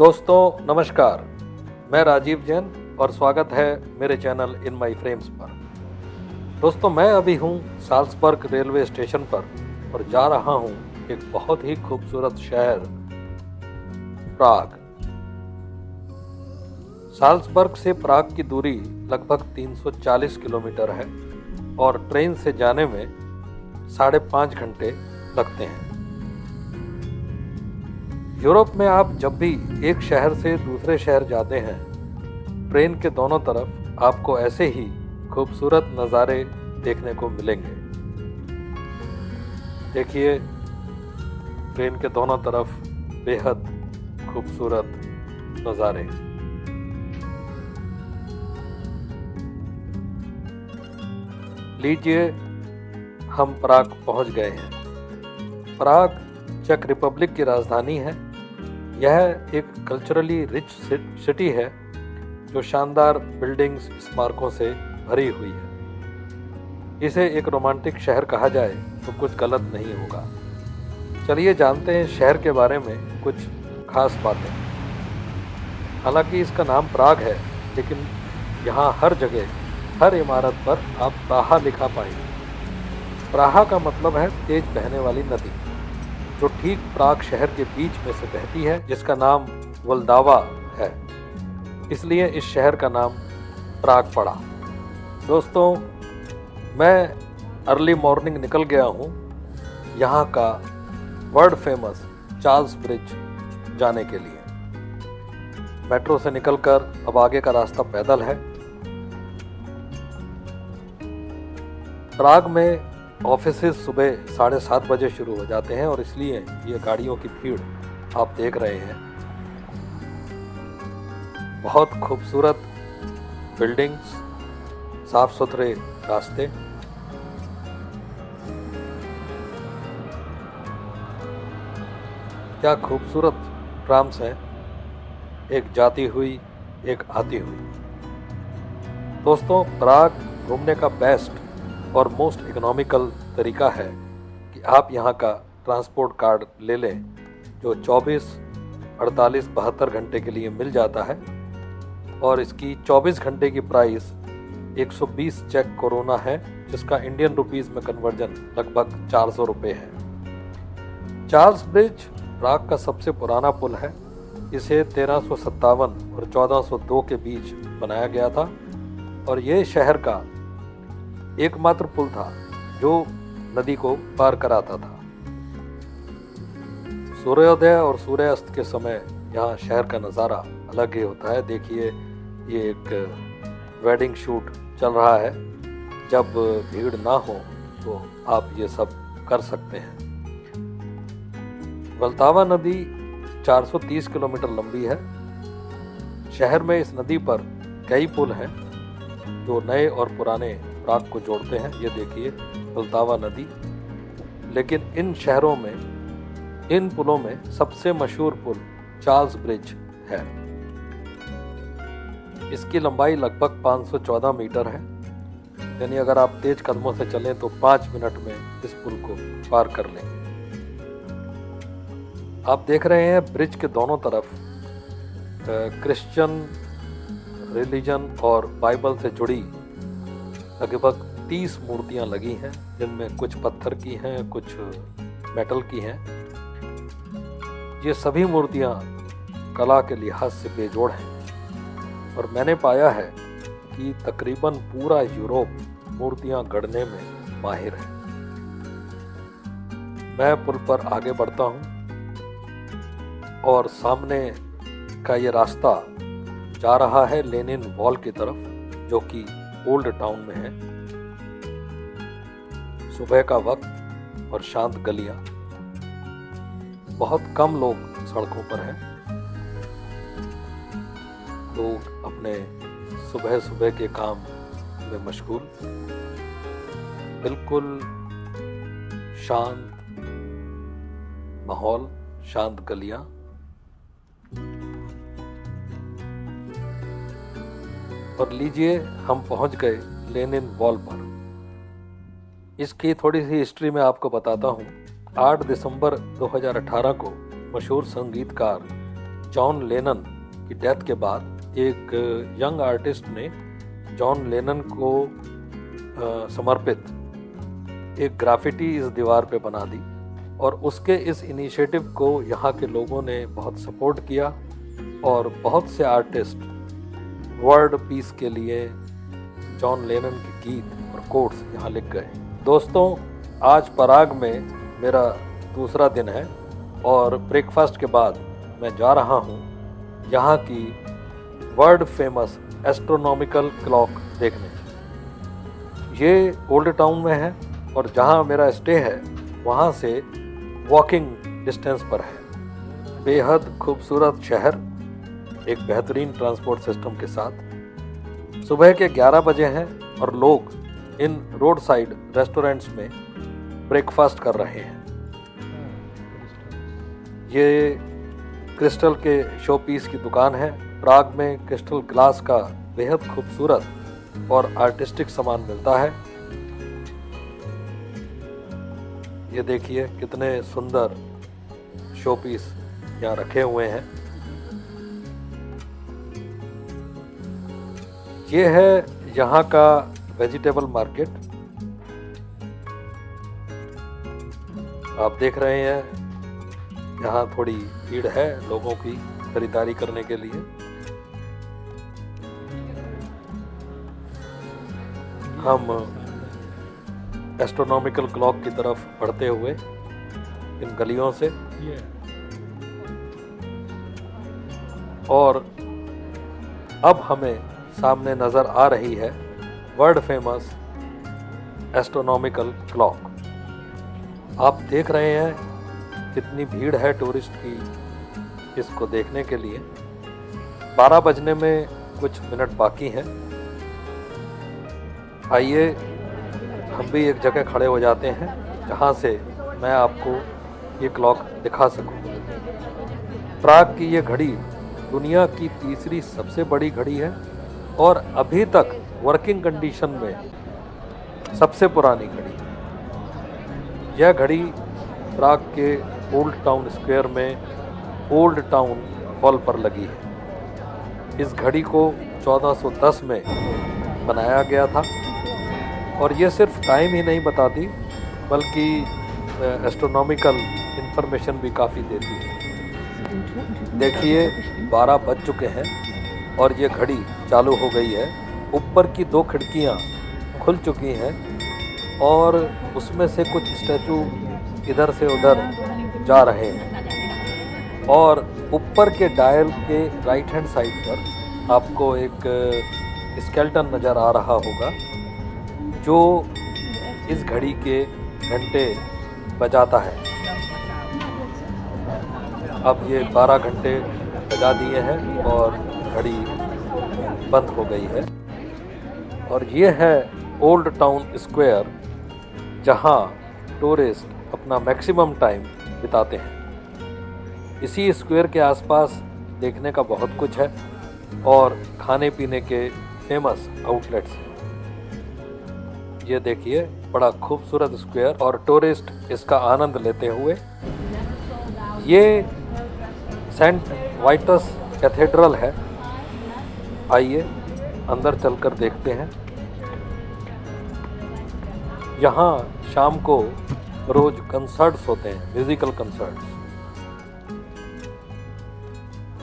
दोस्तों नमस्कार, मैं राजीव जैन और स्वागत है मेरे चैनल इन माई फ्रेम्स पर। दोस्तों मैं अभी हूँ साल्सबर्ग रेलवे स्टेशन पर और जा रहा हूँ एक बहुत ही खूबसूरत शहर प्राग। साल्सबर्ग से प्राग की दूरी लगभग 340 किलोमीटर है और ट्रेन से जाने में 5.5 घंटे लगते हैं। यूरोप में आप जब भी एक शहर से दूसरे शहर जाते हैं, ट्रेन के दोनों तरफ आपको ऐसे ही खूबसूरत नज़ारे देखने को मिलेंगे। देखिए, ट्रेन के दोनों तरफ बेहद खूबसूरत नज़ारे। लीजिए, हम प्राग पहुंच गए हैं। प्राग चेक रिपब्लिक की राजधानी है। यह एक कल्चरली रिच सिटी है जो शानदार बिल्डिंग्स, स्मारकों से भरी हुई है। इसे एक रोमांटिक शहर कहा जाए तो कुछ गलत नहीं होगा। चलिए जानते हैं शहर के बारे में कुछ खास बातें। हालांकि इसका नाम प्राग है, लेकिन यहाँ हर जगह, हर इमारत पर आप प्राहा लिखा पाएंगे। प्राहा का मतलब है तेज बहने वाली नदी, जो ठीक प्राग शहर के बीच में से बहती है, जिसका नाम वल्दावा है। इसलिए इस शहर का नाम प्राग पड़ा। दोस्तों, मैं अर्ली मॉर्निंग निकल गया हूँ यहाँ का वर्ल्ड फेमस चार्ल्स ब्रिज जाने के लिए। मेट्रो से निकलकर अब आगे का रास्ता पैदल है। प्राग में ऑफिसेज सुबह 7:30 बजे शुरू हो जाते हैं और इसलिए ये गाड़ियों की भीड़ आप देख रहे हैं। बहुत खूबसूरत बिल्डिंग्स, साफ सुथरे रास्ते। क्या खूबसूरत ट्राम्स हैं, एक जाती हुई एक आती हुई। दोस्तों, प्राग घूमने का बेस्ट और मोस्ट इकोनॉमिकल तरीका है कि आप यहाँ का ट्रांसपोर्ट कार्ड ले लें, जो 24, 48, 72 घंटे के लिए मिल जाता है और इसकी 24 घंटे की प्राइस 120 चेक कोरोना है, जिसका इंडियन रुपीस में कन्वर्जन लगभग 400 रुपये है। चार्ल्स ब्रिज प्राग का सबसे पुराना पुल है। इसे 1357 और 1402 के बीच बनाया गया था और ये शहर का एकमात्र पुल था जो नदी को पार कराता था। सूर्योदय और सूर्यास्त के समय यहाँ शहर का नज़ारा अलग ही होता है। देखिए, ये एक वेडिंग शूट चल रहा है। जब भीड़ ना हो तो आप ये सब कर सकते हैं। वल्तावा नदी 430 किलोमीटर लंबी है। शहर में इस नदी पर कई पुल हैं जो नए और पुराने प्राग को जोड़ते हैं। ये देखिए वल्तावा नदी। लेकिन इन शहरों में, इन पुलों में सबसे मशहूर पुल चार्ल्स ब्रिज है। इसकी लंबाई लगभग 514 मीटर है। यानी अगर आप तेज कदमों से चलें तो 5 मिनट में इस पुल को पार कर लेंगे। आप देख रहे हैं ब्रिज के दोनों तरफ क्रिश्चियन रिलीजन और बाइबल से जुड़ी लगभग 30 मूर्तियां लगी हैं, जिनमें कुछ पत्थर की हैं, कुछ मेटल की हैं। ये सभी मूर्तियां कला के लिहाज से बेजोड़ हैं और मैंने पाया है कि तकरीबन पूरा यूरोप मूर्तियां गढ़ने में माहिर है। मैं पुल पर आगे बढ़ता हूं और सामने का ये रास्ता जा रहा है लेनिन वॉल की तरफ, जो कि ओल्ड टाउन में है। सुबह का वक्त और शांत गलियां, बहुत कम लोग सड़कों पर हैं। लोग अपने सुबह सुबह के काम में मशगूल। बिल्कुल शांत माहौल, शांत गलियां। और लीजिए, हम पहुंच गए लेनिन वॉल पर। इसकी थोड़ी सी हिस्ट्री मैं आपको बताता हूं। 8 दिसंबर 2018 को मशहूर संगीतकार जॉन लेनन की डेथ के बाद एक यंग आर्टिस्ट ने जॉन लेनन को समर्पित एक ग्राफिटी इस दीवार पे बना दी और उसके इस इनिशिएटिव को यहाँ के लोगों ने बहुत सपोर्ट किया और बहुत से आर्टिस्ट वर्ल्ड पीस के लिए जॉन लेनन के गीत और कोट्स यहाँ लिख गए। दोस्तों, आज पराग में मेरा दूसरा दिन है और ब्रेकफास्ट के बाद मैं जा रहा हूँ यहाँ की वर्ल्ड फेमस एस्ट्रोनॉमिकल क्लॉक देखने। ये ओल्ड टाउन में है और जहाँ मेरा स्टे है वहाँ से वॉकिंग डिस्टेंस पर है। बेहद खूबसूरत शहर, एक बेहतरीन ट्रांसपोर्ट सिस्टम के साथ। सुबह के 11 बजे हैं और लोग इन रोड साइड रेस्टोरेंट्स में ब्रेकफास्ट कर रहे हैं। ये क्रिस्टल के शो पीस की दुकान है। प्राग में क्रिस्टल ग्लास का बेहद खूबसूरत और आर्टिस्टिक सामान मिलता है। ये देखिए कितने सुंदर शो पीस यहाँ रखे हुए हैं। ये है यहाँ का वेजिटेबल मार्केट। आप देख रहे हैं यहाँ थोड़ी भीड़ है लोगों की खरीदारी करने के लिए। हम एस्ट्रोनॉमिकल क्लॉक की तरफ बढ़ते हुए इन गलियों से और अब हमें सामने नजर आ रही है वर्ल्ड फेमस एस्ट्रोनॉमिकल क्लॉक। आप देख रहे हैं कितनी भीड़ है टूरिस्ट की इसको देखने के लिए। 12 बजने में कुछ मिनट बाकी हैं। आइए हम भी एक जगह खड़े हो जाते हैं जहाँ से मैं आपको ये क्लॉक दिखा सकूं। प्राग की ये घड़ी दुनिया की तीसरी सबसे बड़ी घड़ी है और अभी तक वर्किंग कंडीशन में सबसे पुरानी घड़ी है। यह घड़ी प्राग के ओल्ड टाउन स्क्वायर में ओल्ड टाउन हॉल पर लगी है। इस घड़ी को 1410 में बनाया गया था और ये सिर्फ टाइम ही नहीं बताती बल्कि एस्ट्रोनॉमिकल इंफॉर्मेशन भी काफ़ी देती है। देखिए 12 बज चुके हैं और ये घड़ी चालू हो गई है। ऊपर की 2 खिड़कियाँ खुल चुकी हैं और उसमें से कुछ स्टैचू इधर से उधर जा रहे हैं और ऊपर के डायल के राइट हैंड साइड पर आपको एक स्केल्टन नज़र आ रहा होगा जो इस घड़ी के घंटे बजाता है। अब ये 12 घंटे बजा दिए हैं और घड़ी बंद हो गई है। और ये है ओल्ड टाउन स्क्वायर जहाँ टूरिस्ट अपना मैक्सिमम टाइम बिताते हैं। इसी स्क्वायर के आसपास देखने का बहुत कुछ है और खाने पीने के फेमस आउटलेट्स हैं। ये देखिए बड़ा खूबसूरत स्क्वायर और टूरिस्ट इसका आनंद लेते हुए। ये सेंट वाइटस कैथेड्रल है। आइए अंदर चलकर देखते हैं। यहाँ शाम को रोज कंसर्ट्स होते हैं, म्यूजिकल कंसर्ट्स।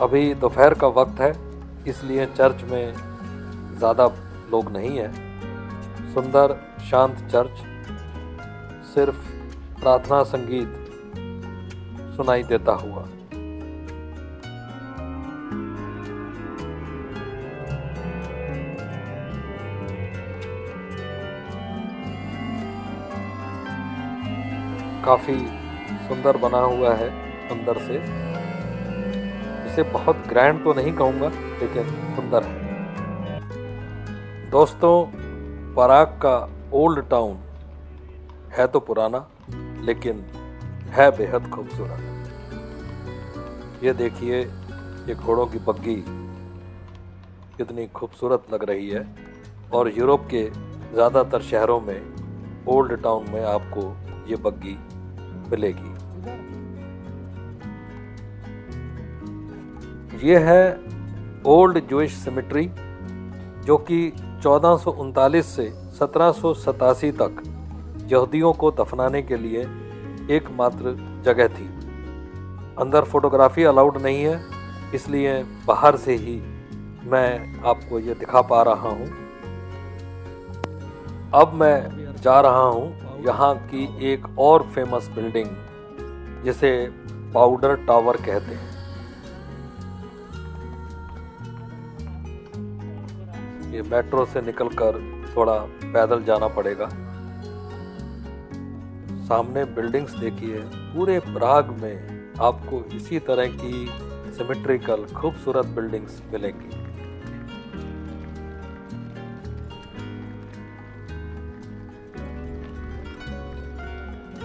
अभी दोपहर का वक्त है इसलिए चर्च में ज़्यादा लोग नहीं हैं। सुंदर शांत चर्च, सिर्फ प्रार्थना संगीत सुनाई देता हुआ। काफ़ी सुंदर बना हुआ है अंदर से। इसे बहुत ग्रैंड तो नहीं कहूँगा लेकिन सुंदर है। दोस्तों, पराग का ओल्ड टाउन है तो पुराना लेकिन है बेहद खूबसूरत। ये देखिए ये घोड़ों की बग्गी कितनी खूबसूरत लग रही है और यूरोप के ज़्यादातर शहरों में ओल्ड टाउन में आपको ये बग्गी मिलेगी। ये है ओल्ड जूइश सिमेट्री, जो कि 1439 से 1787 तक यहूदियों को दफनाने के लिए एकमात्र जगह थी। अंदर फोटोग्राफी अलाउड नहीं है, इसलिए बाहर से ही मैं आपको ये दिखा पा रहा हूँ। अब मैं जा रहा हूँ यहाँ की एक और फेमस बिल्डिंग, जिसे पाउडर टावर कहते हैं। ये मेट्रो से निकलकर थोड़ा पैदल जाना पड़ेगा। सामने बिल्डिंग्स देखिए, पूरे प्राग में आपको इसी तरह की सिमेट्रिकल खूबसूरत बिल्डिंग्स मिलेंगी।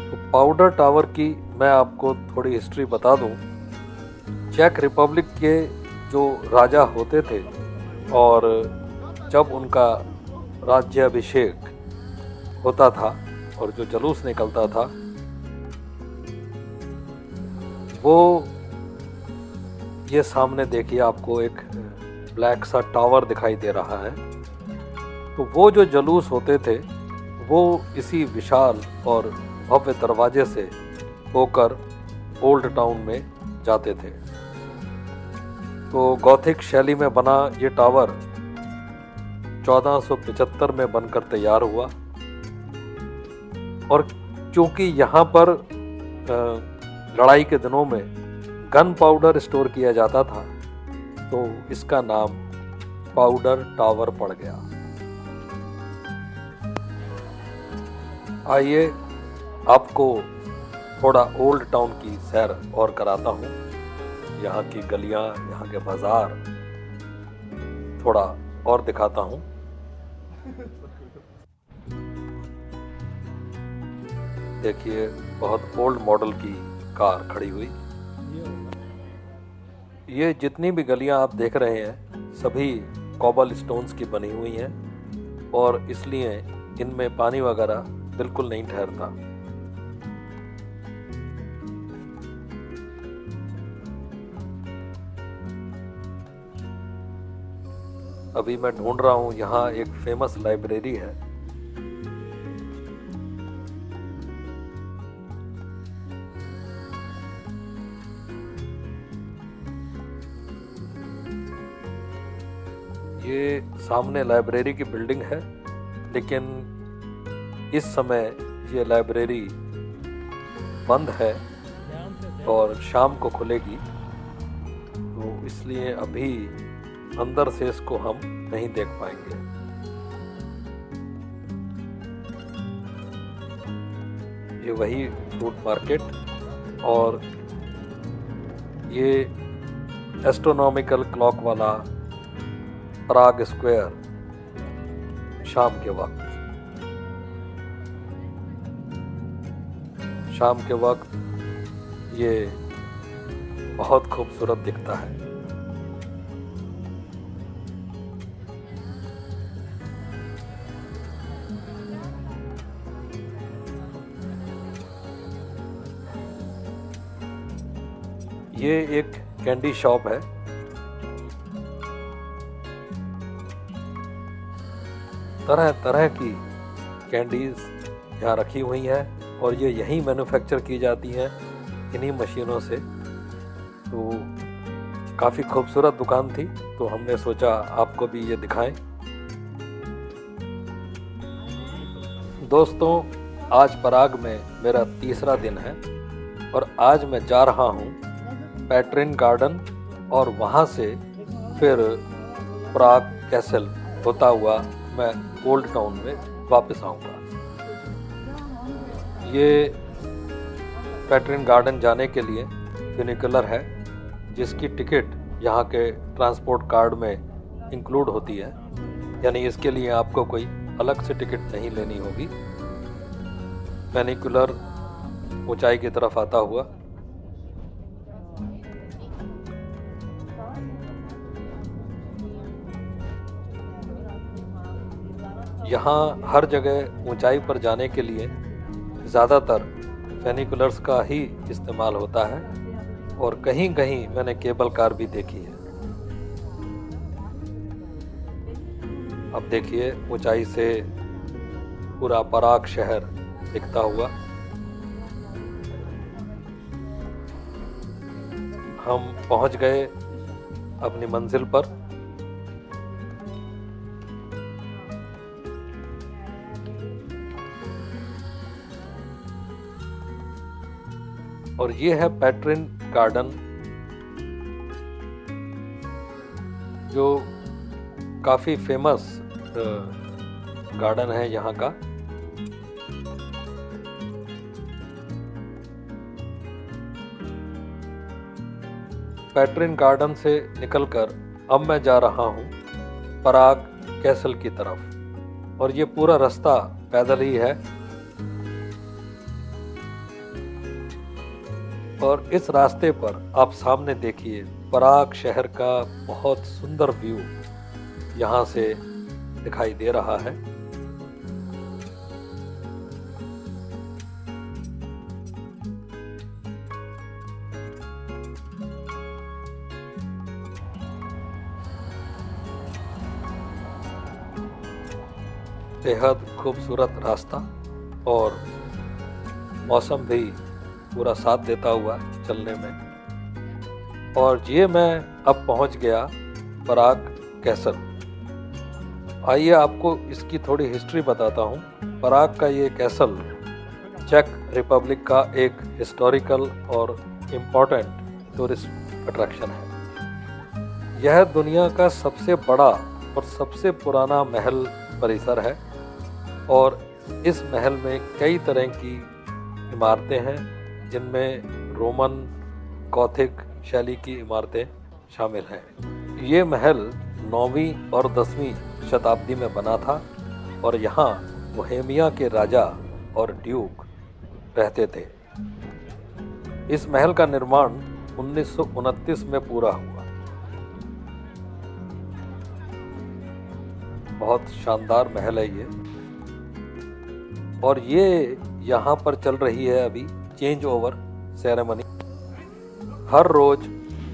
तो पाउडर टावर की मैं आपको थोड़ी हिस्ट्री बता दूं। चेक रिपब्लिक के जो राजा होते थे और जब उनका राज्याभिषेक होता था और जो जुलूस निकलता था, वो ये सामने देखिए आपको एक ब्लैक सा टावर दिखाई दे रहा है। तो वो जो जुलूस होते थे वो इसी विशाल और भव्य दरवाजे से होकर ओल्ड टाउन में जाते थे। तो गॉथिक शैली में बना ये टावर 1475 में बनकर तैयार हुआ, और क्योंकि यहाँ पर लड़ाई के दिनों में गन पाउडर स्टोर किया जाता था, तो इसका नाम पाउडर टावर पड़ गया। आइए आपको थोड़ा ओल्ड टाउन की सैर और कराता हूँ। यहाँ की गलियाँ, यहाँ के बाजार थोड़ा और दिखाता हूँ। देखिए बहुत ओल्ड मॉडल की कार खड़ी हुई। ये जितनी भी गलियां आप देख रहे हैं सभी कॉबल स्टोन्स की बनी हुई हैं, और इसलिए इनमें पानी वगैरह बिल्कुल नहीं ठहरता। अभी मैं ढूंढ रहा हूँ, यहाँ एक फेमस लाइब्रेरी है। ये सामने लाइब्रेरी की बिल्डिंग है, लेकिन इस समय ये लाइब्रेरी बंद है और शाम को खुलेगी, तो इसलिए अभी अंदर से इसको हम नहीं देख पाएंगे। ये वही फ्रूट मार्केट, और ये एस्ट्रोनॉमिकल क्लॉक वाला प्राग स्क्वायर शाम के वक्त ये बहुत खूबसूरत दिखता है। ये एक कैंडी शॉप है। तरह तरह की कैंडीज यहाँ रखी हुई हैं, और ये यहीं मैन्युफैक्चर की जाती हैं इन्हीं मशीनों से। तो काफ़ी खूबसूरत दुकान थी, तो हमने सोचा आपको भी ये दिखाएं। दोस्तों, आज पराग में मेरा तीसरा दिन है, और आज मैं जा रहा हूँ पैट्रिन गार्डन, और वहाँ से फिर प्राग कैसल होता हुआ मैं ओल्ड टाउन में वापस आऊँगा। ये पैट्रिन गार्डन जाने के लिए फ्यूनिकुलर है, जिसकी टिकट यहाँ के ट्रांसपोर्ट कार्ड में इंक्लूड होती है, यानी इसके लिए आपको कोई अलग से टिकट नहीं लेनी होगी। फ्यूनिकुलर ऊंचाई की तरफ आता हुआ यहाँ हर जगह ऊंचाई पर जाने के लिए ज़्यादातर फ्यूनिकुलर्स का ही इस्तेमाल होता है, और कहीं कहीं मैंने केबल कार भी देखी है। अब देखिए ऊंचाई से पूरा पराग शहर दिखता हुआ। हम पहुंच गए अपनी मंजिल पर। और ये है पैट्रिन गार्डन, जो काफी फेमस गार्डन है यहाँ का। पैट्रिन गार्डन से निकलकर अब मैं जा रहा हूँ पराग कैसल की तरफ, और ये पूरा रास्ता पैदल ही है। और इस रास्ते पर आप सामने देखिए पराग शहर का बहुत सुंदर व्यू यहाँ से दिखाई दे रहा है। बेहद खूबसूरत रास्ता और मौसम भी पूरा साथ देता हुआ चलने में। और ये मैं अब पहुंच गया पराग कैसल। आइए आपको इसकी थोड़ी हिस्ट्री बताता हूँ। पराग का ये कैसल चेक रिपब्लिक का एक हिस्टोरिकल और इम्पोर्टेंट टूरिस्ट अट्रैक्शन है। यह दुनिया का सबसे बड़ा और सबसे पुराना महल परिसर है, और इस महल में कई तरह की इमारतें हैं, जिनमें रोमन गॉथिक शैली की इमारतें शामिल हैं। ये महल 9वीं और 10वीं शताब्दी में बना था, और यहाँ बोहेमिया के राजा और ड्यूक रहते थे। इस महल का निर्माण 1929 में पूरा हुआ। बहुत शानदार महल है ये। और ये यहाँ पर चल रही है अभी चेंज ओवर सेरेमनी। हर रोज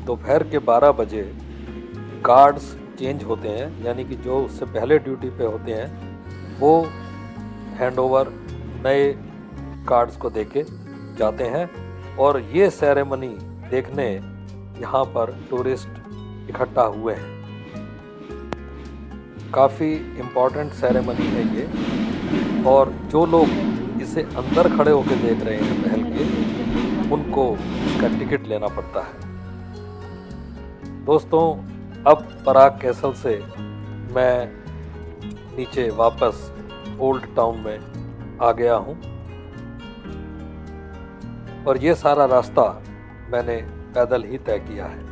दोपहर के 12 बजे गार्ड्स चेंज होते हैं, यानी कि जो उससे पहले ड्यूटी पे होते हैं वो हैंडओवर नए गार्ड्स को देके जाते हैं। और ये सेरेमनी देखने यहाँ पर टूरिस्ट इकट्ठा हुए हैं। काफ़ी इम्पोर्टेंट सेरेमनी है ये, और जो लोग इसे अंदर खड़े होकर देख रहे हैं महल के, उनको इसका टिकट लेना पड़ता है। दोस्तों, अब पराग कैसल से मैं नीचे वापस ओल्ड टाउन में आ गया हूँ, और ये सारा रास्ता मैंने पैदल ही तय किया है।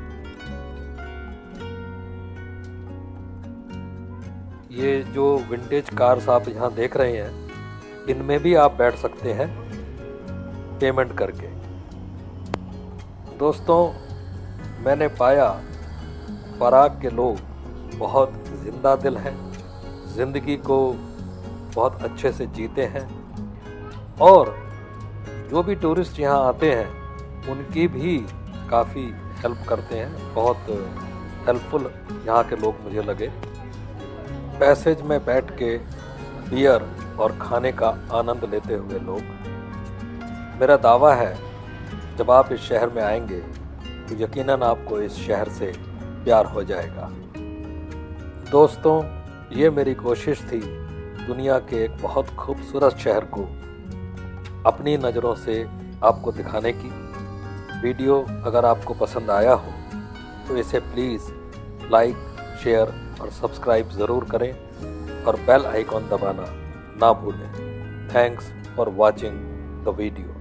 ये जो विंटेज कार्स आप यहाँ देख रहे हैं, इनमें भी आप बैठ सकते हैं पेमेंट करके। दोस्तों, मैंने पाया पराग के लोग बहुत जिंदा दिल हैं, ज़िंदगी को बहुत अच्छे से जीते हैं, और जो भी टूरिस्ट यहाँ आते हैं उनकी भी काफ़ी हेल्प करते हैं। बहुत हेल्पफुल यहाँ के लोग मुझे लगे। पैसेज में बैठ के बियर और खाने का आनंद लेते हुए लोग। मेरा दावा है जब आप इस शहर में आएंगे तो यकीनन आपको इस शहर से प्यार हो जाएगा। दोस्तों, ये मेरी कोशिश थी दुनिया के एक बहुत खूबसूरत शहर को अपनी नज़रों से आपको दिखाने की। वीडियो अगर आपको पसंद आया हो तो इसे प्लीज़ लाइक, शेयर और सब्सक्राइब ज़रूर करें, और बेल आइकॉन दबाना ना भूलें। Thanks for watching the video.